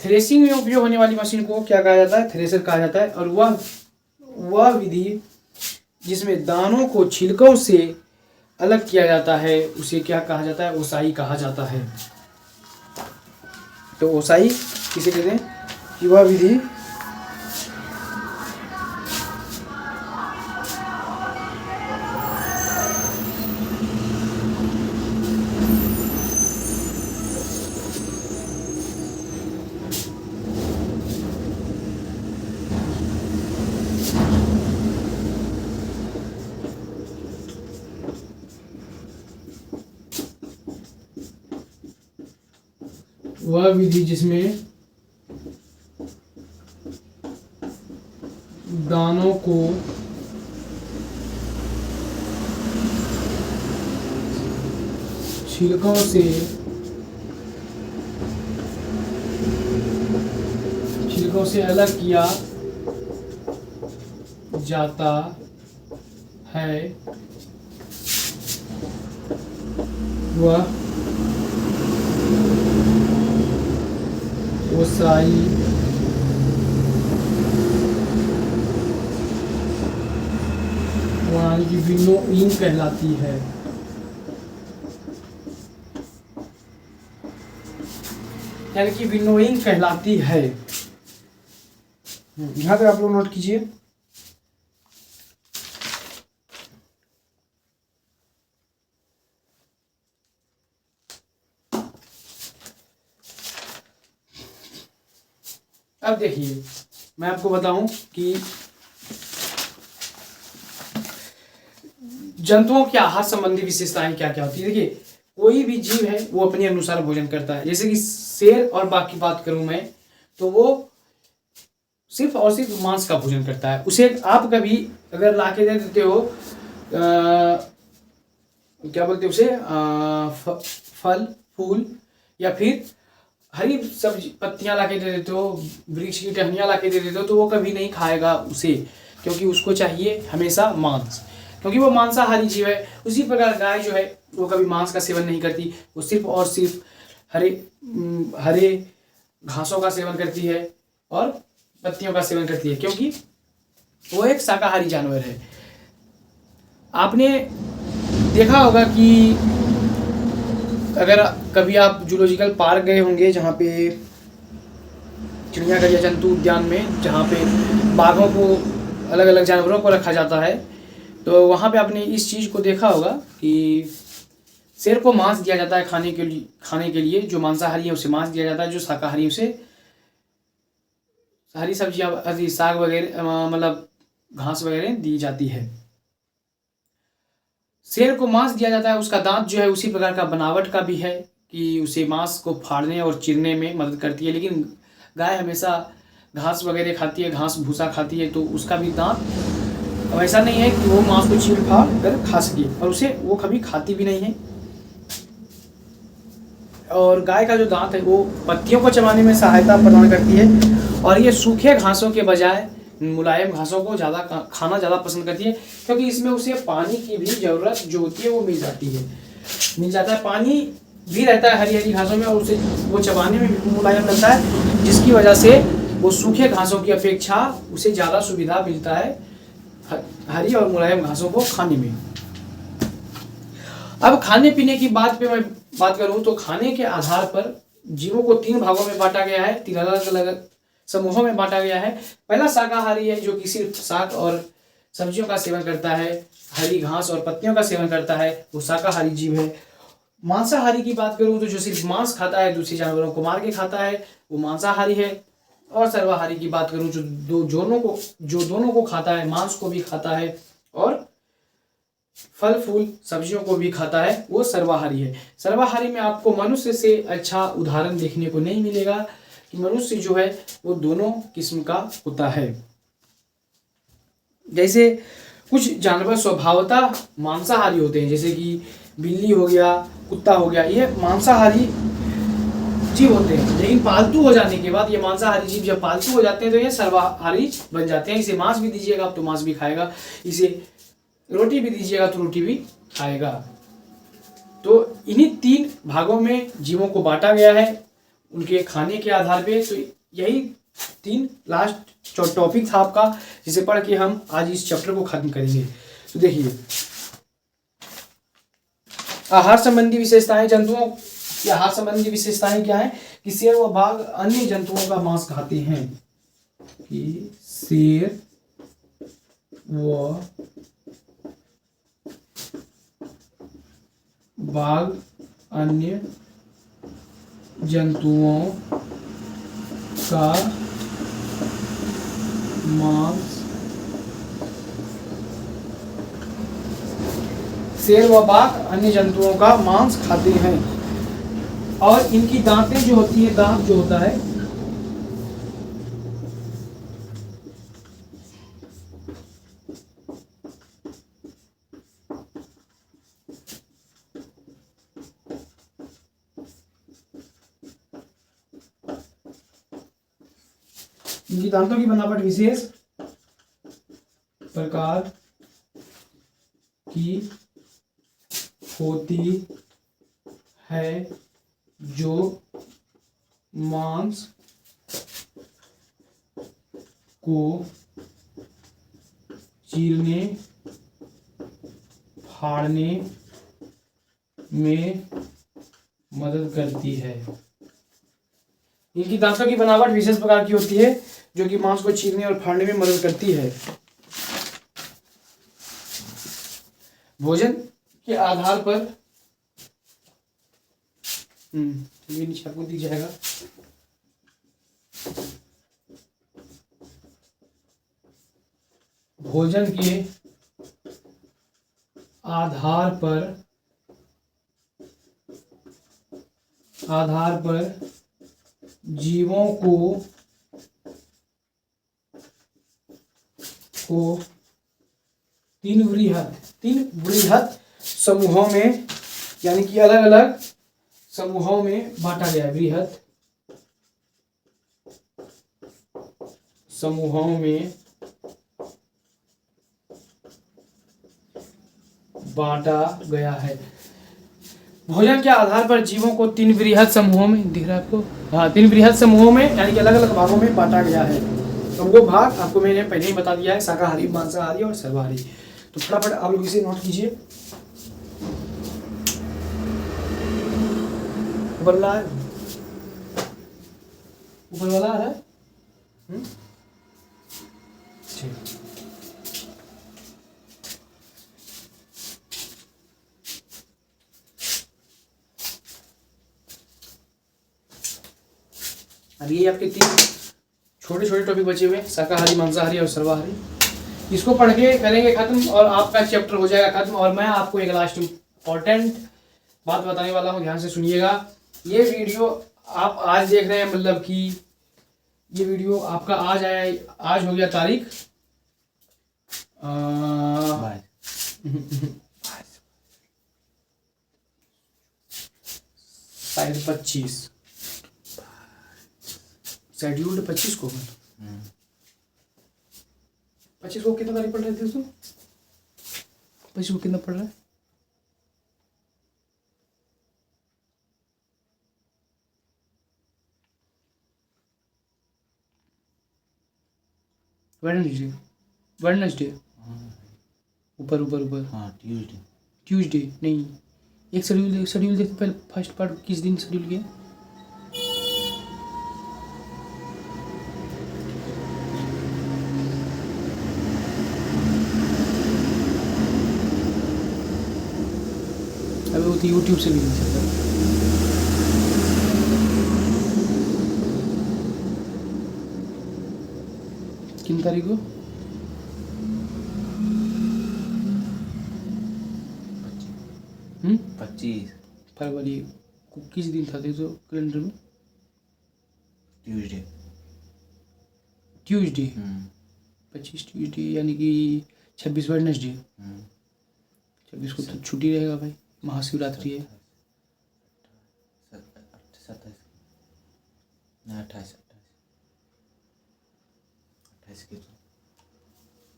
थ्रेसिंग में उपयोग होने वाली मशीन को क्या कहा जाता है, थ्रेसर कहा जाता है। और वह विधि जिसमें दानों को छिलकों से अलग किया जाता है उसे क्या कहा जाता है, ओसाई कहा जाता है। तो ओसाई किसे कहते हैं कि वह विधि जिसमें दानों को छिलकों से अलग किया जाता है वह ओसाई की विनोइंग कहलाती है। यानी कि विनोइंग कहलाती है। यहाँ पे आप लोग नोट कीजिए। अब देखिए मैं आपको बताऊं कि जंतुओं के आहार संबंधी विशेषताएं क्या क्या होती है। देखिए कोई भी जीव है वो अपने अनुसार भोजन करता है। जैसे कि शेर और बाघ की बात करूं मैं तो वो सिर्फ और सिर्फ मांस का भोजन करता है। उसे आप कभी अगर लाके दे देते हो क्या बोलते हैं उसे, फल फूल या फिर हरी सब्जी पत्तियां लाके दे देते हो, वृक्ष की टहनियां लाके दे देते हो, तो वो कभी नहीं खाएगा उसे, क्योंकि उसको चाहिए हमेशा मांस, क्योंकि वो मांसाहारी जीव है। उसी प्रकार गाय जो है वो कभी मांस का सेवन नहीं करती, वो सिर्फ और सिर्फ हरे घासों का सेवन करती है और पत्तियों का सेवन करती है, क्योंकि वो एक शाकाहारी जानवर है। आपने देखा होगा कि अगर कभी आप जूलॉजिकल पार्क गए होंगे, जहाँ पे चिड़ियाघर या जंतु उद्यान में, जहाँ पे बाघों को, अलग अलग जानवरों को रखा जाता है, तो वहाँ पे आपने इस चीज़ को देखा होगा कि शेर को मांस दिया जाता है खाने के लिए। जो मांसाहारी है उसे मांस दिया जाता है, जो शाकाहारी है उसे हरी सब्जियां, हरी साग वगैरह, मतलब घास वगैरह दी जाती है। शेर को मांस दिया जाता है, उसका दांत जो है उसी प्रकार का बनावट का भी है कि उसे मांस को फाड़ने और चीरने में मदद करती है। लेकिन गाय हमेशा घास वगैरह खाती है, घास भूसा खाती है, तो उसका भी दांत वैसा नहीं है कि वो मांस को चीर फाड़ कर खा सके, और उसे वो कभी खाती भी नहीं है। और गाय का जो दांत है वो पत्तियों को चबाने में सहायता प्रदान करती है, और ये सूखे घासों के बजाय मुलायम घासों को खाना ज़्यादा पसंद करती है, क्योंकि इसमें उसे पानी की भी ज़रूरत जो होती है वो मिल जाता है। पानी भी रहता है हरी हरी घासों में, और उसे वो चबाने में भी मुलायम रहता है, जिसकी वजह से वो सूखे घासों की अपेक्षा उसे ज़्यादा सुविधा मिलता है हरी और मुलायम घासों को खाने में। अब खाने पीने की बात पे मैं बात करूं तो खाने के आधार पर जीवों को 3 भागों में बांटा गया है, 3 अलग अलग समूहों में बांटा गया है। पहला शाकाहारी है, जो कि सिर्फ शाक और सब्जियों का सेवन करता है, हरी घास और पत्तियों का सेवन करता है, वो शाकाहारी जीव है। मांसाहारी की बात करूं तो जो सिर्फ मांस खाता है, दूसरे जानवरों को मार के खाता है, वो मांसाहारी है। और सर्वाहारी की बात करूं जो दोनों को खाता है, मांस को भी खाता है और फल फूल सब्जियों को भी खाता है, वो सर्वाहारी है। सर्वाहारी में आपको मनुष्य से अच्छा उदाहरण देखने को नहीं मिलेगा कि मनुष्य जो है वो दोनों किस्म का होता है। जैसे कुछ जानवर स्वभावतः मांसाहारी होते हैं, जैसे कि बिल्ली हो गया, कुत्ता हो गया, ये मांसाहारी जीव होते हैं। लेकिन पालतू हो जाने के बाद ये मांसाहारी जीव जब पालतू हो जाते हैं तो ये सर्वाहारी बन जाते हैं। इसे मांस भी दीजिएगा तो मांस भी खाएगा, इसे रोटी भी दीजिएगा तो रोटी भी खाएगा। तो इन्हीं 3 भागों में जीवों को बांटा गया है उनके खाने के आधार पे। तो यही 3 लास्ट टॉपिक था आपका, जिसे पढ़ के हम आज इस चैप्टर को खत्म करेंगे। तो देखिए, आहार संबंधी विशेषताएं। जंतुओं की आहार संबंधी विशेषताएं क्या है कि शेर व बाघ अन्य जंतुओं का मांस खाते हैं, कि शेर व बाघ अन्य जंतुओं का मांस, शेर व बाघ अन्य जंतुओं का मांस खाते हैं। और इनकी दांतें जो होती है, दांत जो होता है इनकी दांतों की बनावट विशेष प्रकार की होती है, जो मांस को चीरने फाड़ने में मदद करती है। इनकी दांतों की बनावट विशेष प्रकार की होती है, जो कि मांस को चीरने और फाड़ने में मदद करती है। भोजन के आधार पर नीचे आपको दिख जाएगा। भोजन के आधार पर जीवों को तीन वृहत समूहों में, यानी कि अलग अलग समूहों में बांटा गया है। वृहत समूहों में बांटा गया है। भोजन के आधार पर जीवों को 3 वृहत समूहों में, दिख रहा है आपको? हाँ, 3 वृहत समूहों में, यानी कि अलग अलग भागों में बांटा गया है। तो वो भाग आपको मैंने पहले ही बता दिया है, शाकाहारी, मांसाहारी और सर्वाहारी। तो फटाफट आप लोग इसे नोट कीजिए। ऊपर वाला है, ऊपर वाला है। ठीक, अब ये आपके 3 छोटे छोटे टॉपिक बचे हुए हैं, शाकाहारी, मांसाहारी और सर्वाहारी। इसको पढ़ के करेंगे खत्म और आपका चैप्टर हो जाएगा खत्म। और मैं आपको एक लास्ट इम्पॉर्टेंट बात बताने वाला हूँ, ध्यान से सुनिएगा। ये वीडियो आप आज देख रहे हैं, मतलब कि ये वीडियो आपका आज आया, आज हो गया तारीख शायद 25, शेड्यूल्ड 25 को। 25 को कितना तारीख पढ़ रहे थे तुम? 25 को कितना पढ़ रहा है? वेडनेसडे, वेडनेसडे, ऊपर ऊपर ऊपर, हाँ ट्यूसडे, ट्यूसडे नहीं, एक शेड्यूल देखते पहले। फर्स्ट पार्ट किस दिन शेड्यूल किया? अभी वो तो यूट्यूब से भी नहीं सकता। किन तारीख को? 25 फरवरी को किस दिन था देखो कैलेंडर में? ट्यूसडे, ट्यूसडे 25 ट्यूसडे, यानी कि 26 वेडनेसडे। 26 को तो छुट्टी रहेगा भाई, महाशिवरात्रि है।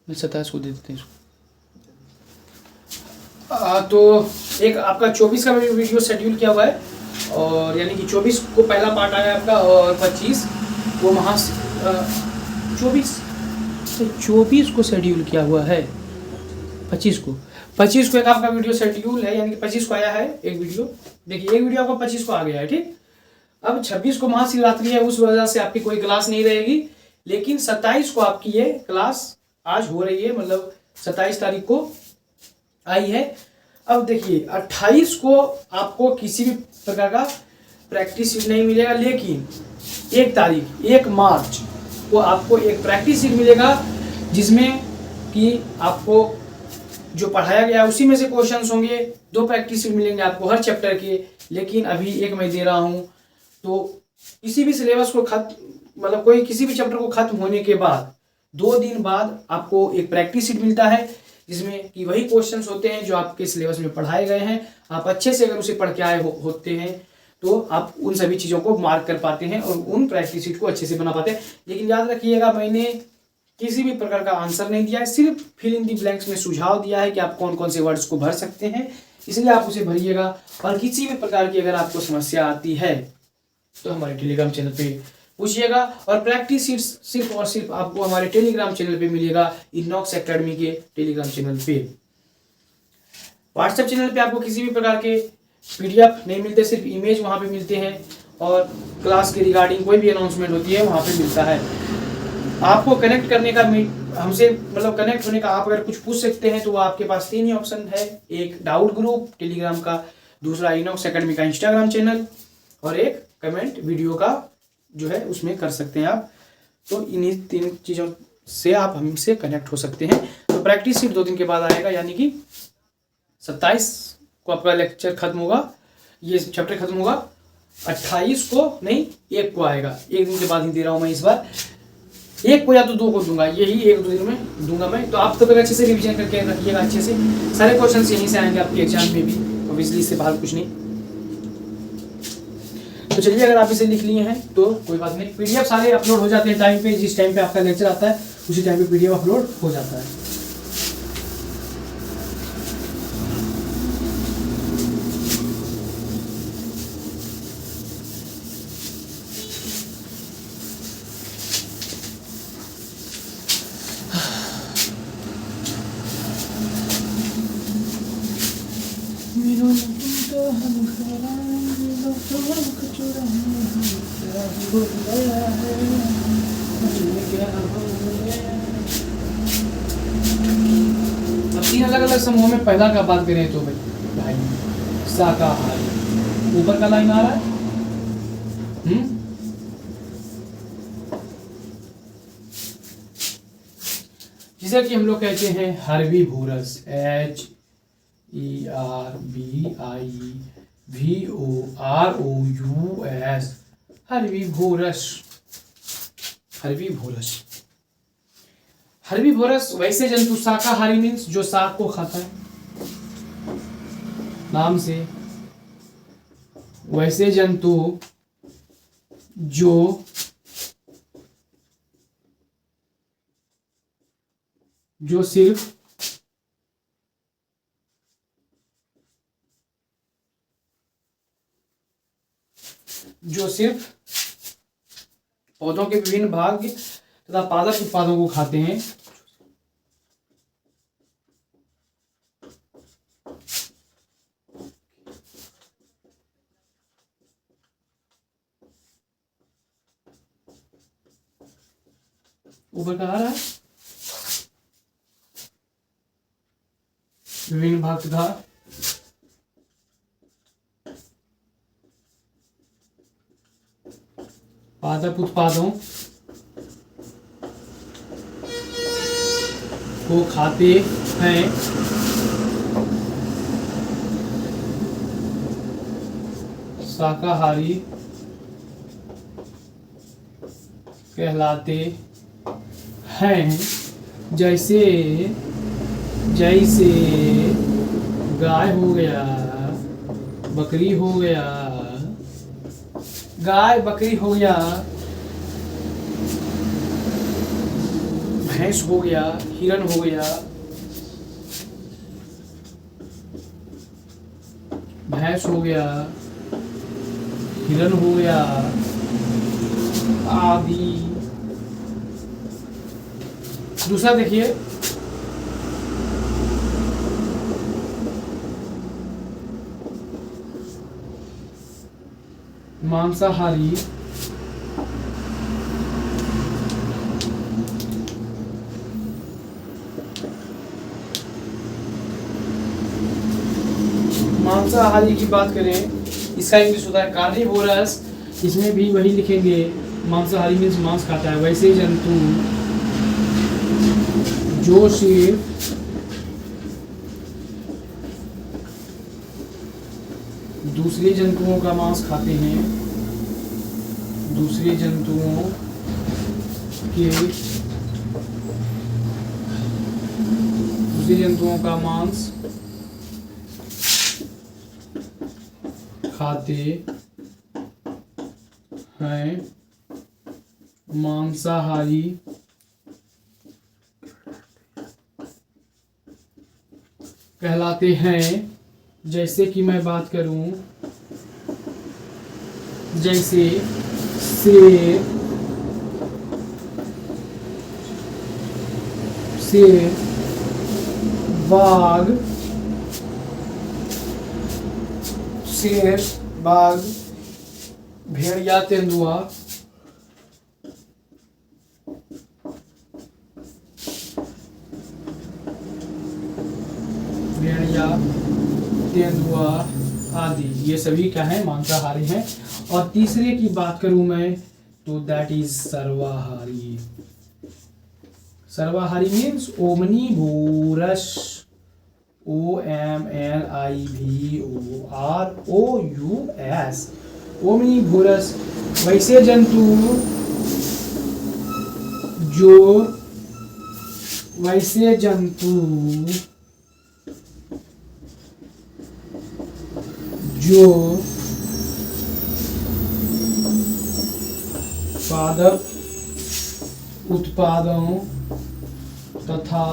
27 को दे देते हैं इसको। तो एक आपका 24 का वीडियो शेड्यूल किया हुआ है, और यानी कि 24 को पहला पार्ट आया आपका, और 25 वो 24 को शेड्यूल किया हुआ है। 25 को एक आपका वीडियो शेड्यूल है, यानी कि 25 को आया है एक वीडियो। देखिए एक वीडियो आपका 25 को आ गया है, ठीक। अब 26 को महाशिवरात्रि है, उस वजह से आपकी कोई क्लास नहीं रहेगी। लेकिन 27 को आपकी ये क्लास आज हो रही है, मतलब 27 तारीख को आई है। अब देखिए 28 को आपको किसी भी प्रकार का प्रैक्टिस शीट नहीं मिलेगा, लेकिन 1 मार्च को आपको एक प्रैक्टिस शीट मिलेगा, जिसमें कि आपको जो पढ़ाया गया उसी में से क्वेश्चंस होंगे। 2 प्रैक्टिस शीट मिलेंगे आपको हर चैप्टर के, लेकिन अभी एक मैं दे रहा हूँ। तो किसी भी सिलेबस को मतलब कोई किसी भी चैप्टर को खत्म होने के बाद 2 दिन बाद आपको एक प्रैक्टिस शीट मिलता है, जिसमें कि वही क्वेश्चंस होते हैं जो आपके सिलेबस में पढ़ाए गए हैं। आप अच्छे से अगर उसे पढ़ के आए होते हैं तो आप उन सभी चीज़ों को मार्क कर पाते हैं और उन प्रैक्टिस शीट को अच्छे से बना पाते हैं। लेकिन याद रखिएगा, मैंने किसी भी प्रकार का आंसर नहीं दिया है, सिर्फ फिल इन दी ब्लैंक्स में सुझाव दिया है कि आप कौन कौन से वर्ड्स को भर सकते हैं, इसलिए आप उसे भरिएगा। और किसी भी प्रकार की अगर आपको समस्या आती है तो हमारे टेलीग्राम चैनल पे पूछिएगा। और प्रैक्टिस शीट सिर्फ और सिर्फ आपको हमारे टेलीग्राम चैनल पे मिलेगा, इनॉक्स एकेडमी के टेलीग्राम चैनल पे। व्हाट्सएप चैनल पे आपको किसी भी प्रकार के PDF नहीं मिलते, सिर्फ इमेज वहाँ पे मिलते हैं, और क्लास के रिगार्डिंग कोई भी अनाउंसमेंट होती है वहाँ पे मिलता है। आपको कनेक्ट करने का, हमसे मतलब कनेक्ट होने का, आप अगर कुछ पूछ सकते हैं तो वो आपके पास 3 ही ऑप्शन है। एक डाउट ग्रुप टेलीग्राम का, दूसरा इनॉक्स एकेडमी का इंस्टाग्राम चैनल, और एक कमेंट वीडियो का जो है उसमें कर सकते हैं आप। तो इन्हीं 3 चीज़ों से आप हमसे कनेक्ट हो सकते हैं। तो प्रैक्टिस सिर्फ 2 दिन के बाद आएगा, यानी कि 27 को आपका लेक्चर खत्म होगा, ये चैप्टर खत्म होगा। 28 को नहीं, 1 को आएगा। 1 दिन के बाद ही दे रहा हूँ मैं इस बार, 1 को या तो 2 को दूंगा, यही 1-2 दिन में दूंगा मैं। तो आप तब तक अच्छे से रिवीजन करके रखिएगा, अच्छे से सारे क्वेश्चन यहीं से आएंगे आपके एग्जाम में भी, ऑब्वियसली इससे बाहर कुछ नहीं। तो चलिए, अगर आप इसे लिख लिए हैं तो कोई बात नहीं। PDF सारे अपलोड हो जाते हैं टाइम पे, जिस टाइम पे आपका लेक्चर आता है उसी टाइम पे PDF अपलोड हो जाता है। अब तीन अलग अलग समूहों में पहला का बात करें तो भाई शाकाहारी, ऊपर का लाइन आ रहा है। जिसे कि हम लोग कहते हैं herbivorous, HERBIVOROUS, herbivorous. Herbivorous herbivorous वैसे जंतु, शाकाहारी मीन्स जो शाक को खाता है, नाम से वैसे जंतु जो सिर्फ पौधों के विभिन्न भाग तथा पादप उत्पादों को खाते हैं। ऊपर का आ रहा है विभिन्न भाग तथा पादप उत्पादों को खाते हैं। शाकाहारी कहलाते हैं। जैसे गाय हो गया, बकरी हो गया, गाय बकरी हो गया, भैंस हो गया, हिरन हो गया, भैंस हो गया, हिरन हो गया आदि। दूसरा देखिए, मांसाहारी की बात करें, इसका इंग्लिश होता है कार्निवोरस। इसमें भी वही लिखेंगे, मांसाहारी मीन्स मांस खाता है। वैसे जंतु जो सिर्फ दूसरे जंतुओं का मांस खाते हैं, दूसरे जंतुओं का मांस खाते हैं। मांसाहारी कहलाते हैं। जैसे कि मैं बात करूं, जैसे शेर, बाघ, भेड़िया, तेंदुआ, आदि, ये सभी क्या है, मांसाहारी हैं। और तीसरे की बात करूं मैं तो दैट इज सर्वाहारी। सर्वाहारी मीन्स ओमनीवोरस, OMNIVOROUS, ओमनीवोरस। वैसे जंतु जो पादप उत्पादों तथा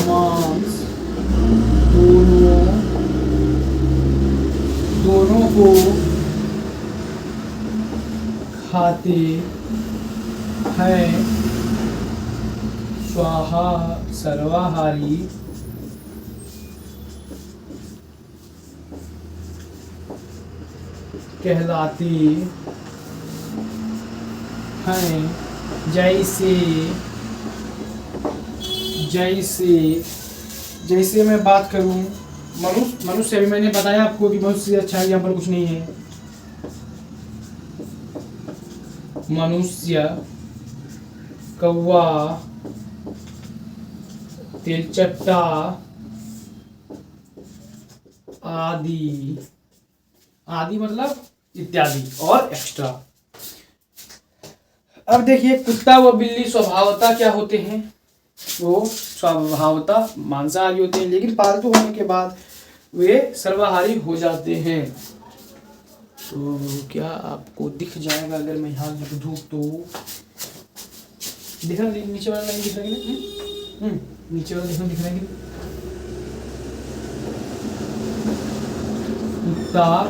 मांस दोनों को खाते हैं। स्वाहा सर्वाहारी कहलाती हैं। जैसे जैसे जैसे मैं बात करूं मनुष्य अभी मैंने बताया आपको कि मनुष्य से अच्छा यहाँ पर कुछ नहीं है। मनुष्य, कौवा, तिलचट्टा आदि आदि मतलब इत्यादि और एक्स्ट्रा। अब देखिए कुत्ता व बिल्ली स्वभावतः क्या होते हैं, वो स्वभावतः मांसाहारी होते हैं, लेकिन पालतू होने के बाद वे सर्वाहारी हो जाते हैं। तो क्या आपको दिख जाएगा अगर मैं यहाँ लिख दूँ तो? दिख रहा नीचे वाला लाइन दिख रहा है? नीचे वाला देखना दिख रहा है? कुत्ता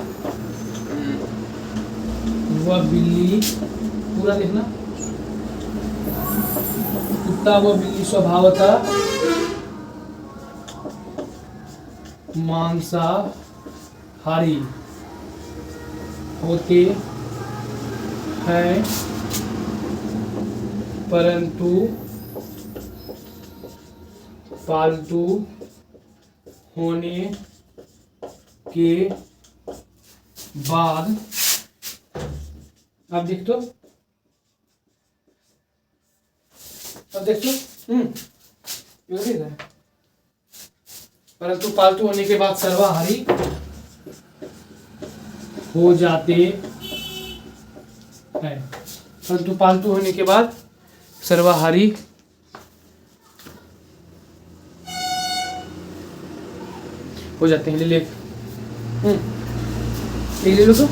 व बिल्ली, पूरा देखना। कुत्ता व बिल्ली स्वभावतः मांसाहारी होते हैं, परंतु पालतू होने के बाद, अब देख तो, परंतु पालतू होने के बाद सर्वाहारी हो जाते हैं। परंतु पालतू होने के बाद सर्वाहारी हो जाते हैं। ले लो तो।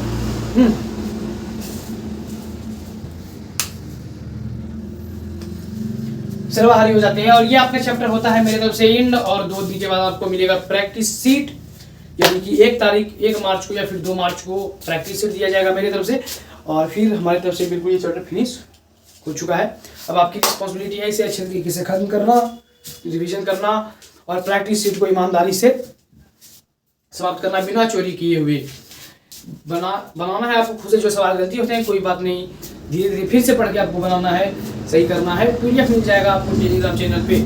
सर्वाहारी हो जाते हैं। और ये आपका चैप्टर होता है मेरे तरफ से एंड। और 2 दिन के बाद आपको मिलेगा प्रैक्टिस सीट, यानी कि 1 मार्च को या फिर 2 मार्च को प्रैक्टिस सीट दिया जाएगा मेरी तरफ से। और फिर हमारी तरफ से बिल्कुल ये चैप्टर फिनिश हो चुका है। अब आपकी रिस्पॉन्सिबिलिटी है इसे अच्छे तरीके से खत्म करना, रिवीजन करना और प्रैक्टिस सीट को ईमानदारी से समाप्त करना बिना चोरी किए हुए। बनाना है आपको खुद से। जो सवाल गलती होते हैं कोई बात नहीं, धीरे धीरे फिर से पढ़ के आपको बनाना है, सही करना है। PDF मिल जाएगा आपको टेलीग्राम चैनल पे।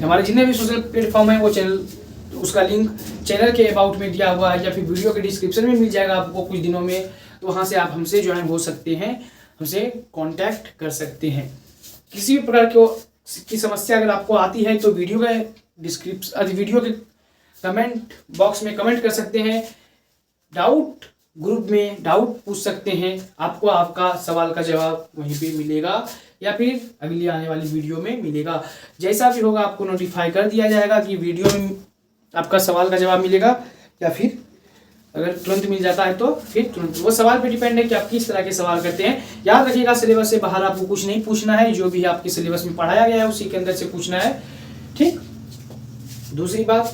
हमारे जितने भी सोशल प्लेटफॉर्म है वो चैनल, उसका लिंक चैनल के अबाउट में दिया हुआ है या फिर वीडियो के डिस्क्रिप्शन में मिल जाएगा आपको कुछ दिनों में। तो वहाँ से आप हमसे ज्वाइन हो सकते हैं, हमसे कांटेक्ट कर सकते हैं। किसी भी प्रकार की समस्या अगर आपको आती है तो वीडियो के कमेंट बॉक्स में कमेंट कर सकते हैं। डाउट ग्रुप में डाउट पूछ सकते हैं, आपको आपका सवाल का जवाब वहीं पे मिलेगा या फिर अगली आने वाली वीडियो में मिलेगा। जैसा भी होगा आपको नोटिफाई कर दिया जाएगा कि वीडियो में आपका सवाल का जवाब मिलेगा या फिर अगर तुरंत मिल जाता है तो फिर तुरंत। वो सवाल पे डिपेंड है कि आप किस तरह के सवाल करते हैं। याद रखिएगा सिलेबस से बाहर आपको कुछ नहीं पूछना है, जो भी आपके सिलेबस में पढ़ाया गया है उसी के अंदर से पूछना है, ठीक। दूसरी बात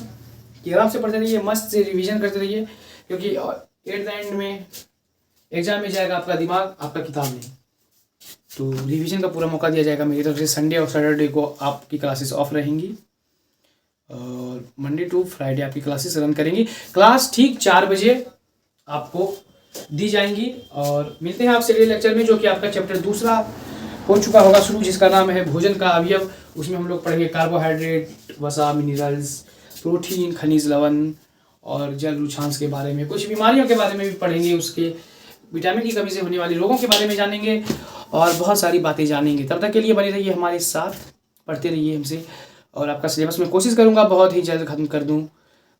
कि आराम से पढ़ते रहिए, मस्त से रिविजन करते रहिए, क्योंकि एट द एंड में एग्जाम में जाएगा आपका दिमाग, आपका किताब नहीं। तो रिवीजन का पूरा मौका दिया जाएगा मेरी तरफ से। संडे और सैटरडे को आपकी क्लासेस ऑफ रहेंगी और मंडे टू फ्राइडे आपकी क्लासेस रन करेंगी। क्लास ठीक 4 बजे आपको दी जाएंगी। और मिलते हैं आपसे अगले लेक्चर में, जो कि आपका चैप्टर 2 हो चुका होगा शुरू, जिसका नाम है भोजन का अवयव। उसमें हम लोग पढ़ेंगे कार्बोहाइड्रेट, वसा, मिनरल्स, प्रोटीन, खनिज लवण और जल रुचांश के बारे में। कुछ बीमारियों के बारे में भी पढ़ेंगे, उसके विटामिन की कमी से होने वाले रोगों के बारे में जानेंगे और बहुत सारी बातें जानेंगे। तब तक के लिए बने रहिए हमारे साथ, पढ़ते रहिए हमसे। और आपका सिलेबस में कोशिश करूंगा बहुत ही जल्द खत्म कर दूं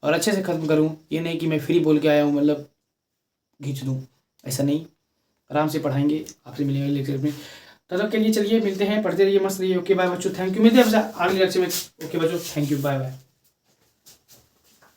और अच्छे से खत्म करूं। ये नहीं कि मैं फ्री बोल के आया हूं, मतलब खींच दूं, ऐसा नहीं। आराम से पढ़ाएंगे, आपसे मिलेंगे लेक्चर में। तब तक के लिए चलिए मिलते हैं, पढ़ते रहिए, मस्त रहिए। ओके बाय बच्चों, थैंक यू। मिलते हैं अगले लेक्चर में। ओके बच्चों, थैंक यू, बाय बाय।